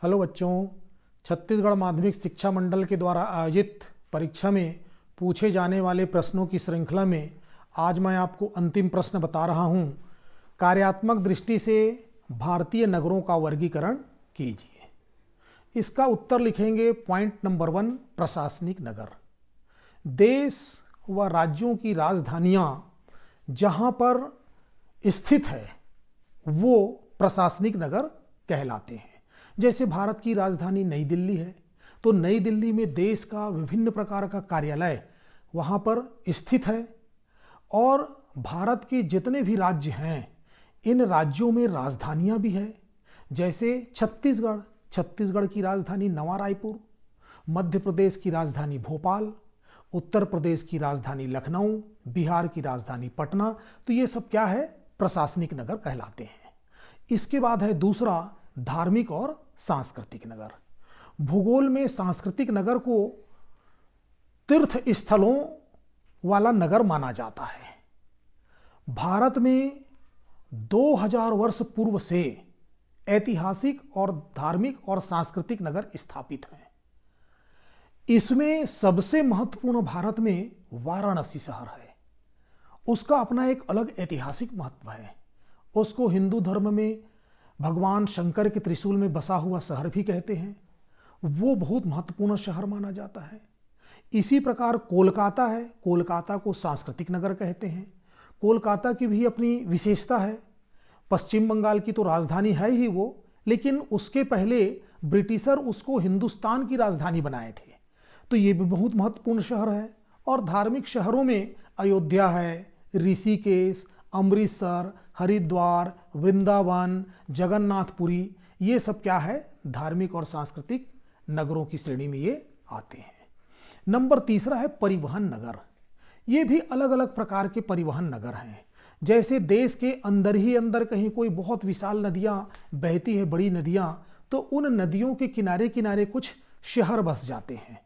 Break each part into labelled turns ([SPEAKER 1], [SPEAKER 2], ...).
[SPEAKER 1] Hello बच्चों, छत्तीसगढ़ माध्यमिक शिक्षा मंडल के द्वारा आयोजित परीक्षा में पूछे जाने वाले प्रश्नों की श्रृंखला में आज मैं आपको अंतिम प्रश्न बता रहा हूं। कार्यात्मक दृष्टि से भारतीय नगरों का वर्गीकरण कीजिए। इसका उत्तर लिखेंगे पॉइंट नंबर 1, प्रशासनिक नगर। देश व राज्यों की राजधानियां जहां पर स्थित है वो प्रशासनिक नगर कहलाते हैं। जैसे भारत की राजधानी नई दिल्ली है, तो नई दिल्ली में देश का विभिन्न प्रकार का कार्यालय वहाँ पर स्थित है। और भारत के जितने भी राज्य हैं, इन राज्यों में राजधानियाँ भी है। जैसे छत्तीसगढ़ की राजधानी नवा रायपुर, मध्य प्रदेश की राजधानी भोपाल, उत्तर प्रदेश की राजधानी लखनऊ, बिहार की राजधानी पटना। तो ये सब क्या है? प्रशासनिक नगर कहलाते हैं। इसके बाद है दूसरा, धार्मिक और सांस्कृतिक नगर। भूगोल में सांस्कृतिक नगर को तीर्थ स्थलों वाला नगर माना जाता है। भारत में 2000 वर्ष पूर्व से ऐतिहासिक और धार्मिक और सांस्कृतिक नगर स्थापित हैं। इसमें सबसे महत्वपूर्ण भारत में वाराणसी शहर है। उसका अपना एक अलग ऐतिहासिक महत्व है। उसको हिंदू धर्म में भगवान शंकर के त्रिशूल में बसा हुआ शहर भी कहते हैं। वो बहुत महत्वपूर्ण शहर माना जाता है। इसी प्रकार कोलकाता है। कोलकाता को सांस्कृतिक नगर कहते हैं। कोलकाता की भी अपनी विशेषता है। पश्चिम बंगाल की तो राजधानी है ही वो, लेकिन उसके पहले ब्रिटिशर उसको हिंदुस्तान की राजधानी बनाए थे। तो ये भी बहुत महत्वपूर्ण शहर है। और धार्मिक शहरों में अयोध्या है, ऋषिकेश, अमृतसर, हरिद्वार, वृंदावन, जगन्नाथपुरी, ये सब क्या है? धार्मिक और सांस्कृतिक नगरों की श्रेणी में ये आते हैं। नंबर तीसरा है परिवहन नगर। ये भी अलग अलग प्रकार के परिवहन नगर हैं। जैसे देश के अंदर ही अंदर कहीं कोई बहुत विशाल नदियाँ बहती है, बड़ी नदियाँ, तो उन नदियों के किनारे किनारे कुछ शहर बस जाते हैं।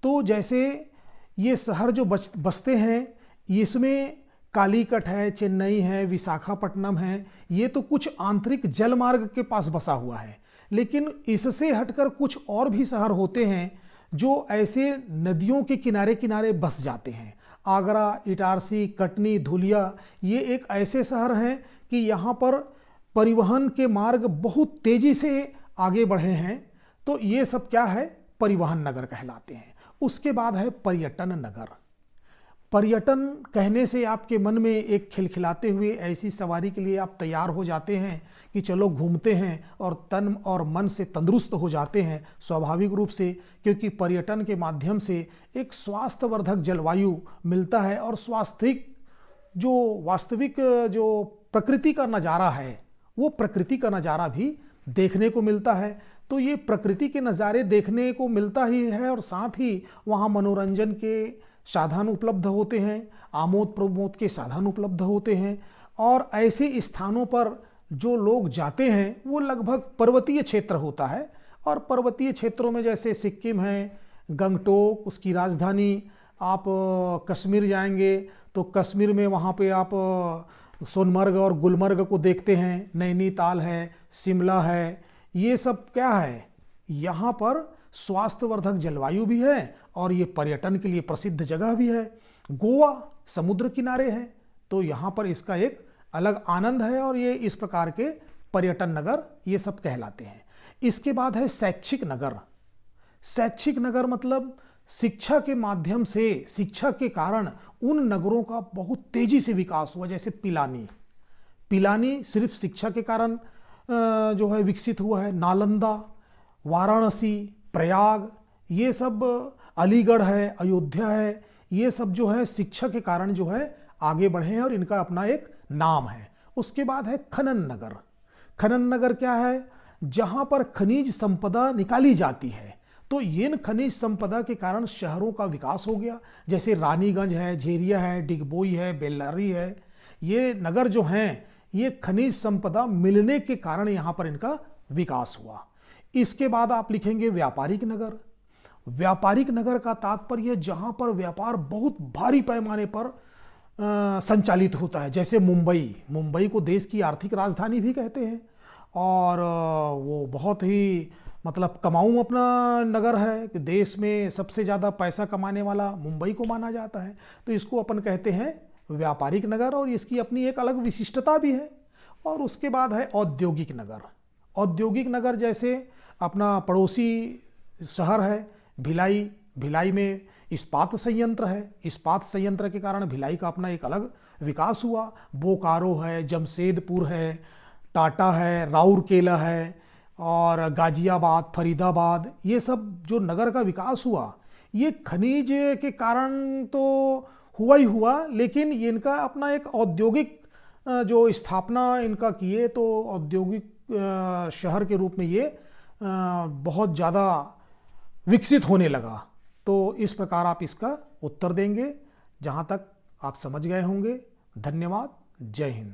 [SPEAKER 1] तो जैसे ये शहर जो बसते हैं, इसमें कालीकट है, चेन्नई है, विशाखापट्टनम है। ये तो कुछ आंतरिक जल मार्ग के पास बसा हुआ है। लेकिन इससे हटकर कुछ और भी शहर होते हैं जो ऐसे नदियों के किनारे किनारे बस जाते हैं। आगरा, इटारसी, कटनी, धुलिया, ये एक ऐसे शहर हैं कि यहाँ पर परिवहन के मार्ग बहुत तेजी से आगे बढ़े हैं। तो ये सब क्या है? परिवहन नगर कहलाते हैं। उसके बाद है पर्यटन नगर। पर्यटन कहने से आपके मन में एक खिलखिलाते हुए ऐसी सवारी के लिए आप तैयार हो जाते हैं कि चलो घूमते हैं और तन और मन से तंदुरुस्त हो जाते हैं, स्वाभाविक रूप से, क्योंकि पर्यटन के माध्यम से एक स्वास्थ्यवर्धक जलवायु मिलता है और वास्तविक जो प्रकृति का नज़ारा है, वो प्रकृति का नज़ारा भी देखने को मिलता है। तो ये प्रकृति के नज़ारे देखने को मिलता ही है और साथ ही वहाँ मनोरंजन के साधन उपलब्ध होते हैं, आमोद प्रमोद के साधन उपलब्ध होते हैं। और ऐसे स्थानों पर जो लोग जाते हैं वो लगभग पर्वतीय क्षेत्र होता है। और पर्वतीय क्षेत्रों में जैसे सिक्किम है, गंगटोक उसकी राजधानी, आप कश्मीर जाएंगे तो कश्मीर में वहाँ पे आप सोनमर्ग और गुलमर्ग को देखते हैं, नैनीताल है, शिमला है। ये सब क्या है? यहाँ पर स्वास्थ्यवर्धक जलवायु भी है और ये पर्यटन के लिए प्रसिद्ध जगह भी है। गोवा समुद्र किनारे है, तो यहाँ पर इसका एक अलग आनंद है और ये इस प्रकार के पर्यटन नगर ये सब कहलाते हैं। इसके बाद है शैक्षिक नगर। शैक्षिक नगर मतलब शिक्षा के माध्यम से, शिक्षा के कारण उन नगरों का बहुत तेजी से विकास हुआ। जैसे पिलानी सिर्फ शिक्षा के कारण जो है विकसित हुआ है। नालंदा, वाराणसी, प्रयाग, ये सब, अलीगढ़ है, अयोध्या है, ये सब जो है शिक्षा के कारण जो है आगे बढ़े हैं और इनका अपना एक नाम है। उसके बाद है खनन नगर। खनन नगर क्या है? जहां पर खनिज संपदा निकाली जाती है। तो इन खनिज संपदा के कारण शहरों का विकास हो गया। जैसे रानीगंज है, झेरिया है, डिगबोई है, बेल्लारी है। ये नगर जो हैं, ये खनिज संपदा मिलने के कारण यहाँ पर इनका विकास हुआ। इसके बाद आप लिखेंगे व्यापारिक नगर। व्यापारिक नगर का तात्पर्य जहां पर व्यापार बहुत भारी पैमाने पर संचालित होता है। जैसे मुंबई को देश की आर्थिक राजधानी भी कहते हैं और वो बहुत ही मतलब कमाऊं अपना नगर है कि देश में सबसे ज़्यादा पैसा कमाने वाला मुंबई को माना जाता है, तो इसको अपन कहते हैं व्यापारिक नगर और इसकी अपनी एक अलग विशिष्टता भी है। और उसके बाद है औद्योगिक नगर। औद्योगिक नगर जैसे अपना पड़ोसी शहर है भिलाई, भिलाई में इस्पात संयंत्र है, इस्पात संयंत्र के कारण भिलाई का अपना एक अलग विकास हुआ। बोकारो है, जमशेदपुर है, टाटा है, राउरकेला है और गाजियाबाद, फरीदाबाद, ये सब जो नगर का विकास हुआ ये खनिज के कारण तो हुआ ही हुआ, लेकिन ये इनका अपना एक औद्योगिक जो स्थापना इनका किए तो औद्योगिक शहर के रूप में ये बहुत ज़्यादा विकसित होने लगा। तो इस प्रकार आप इसका उत्तर देंगे, जहाँ तक आप समझ गए होंगे। धन्यवाद। जय हिंद।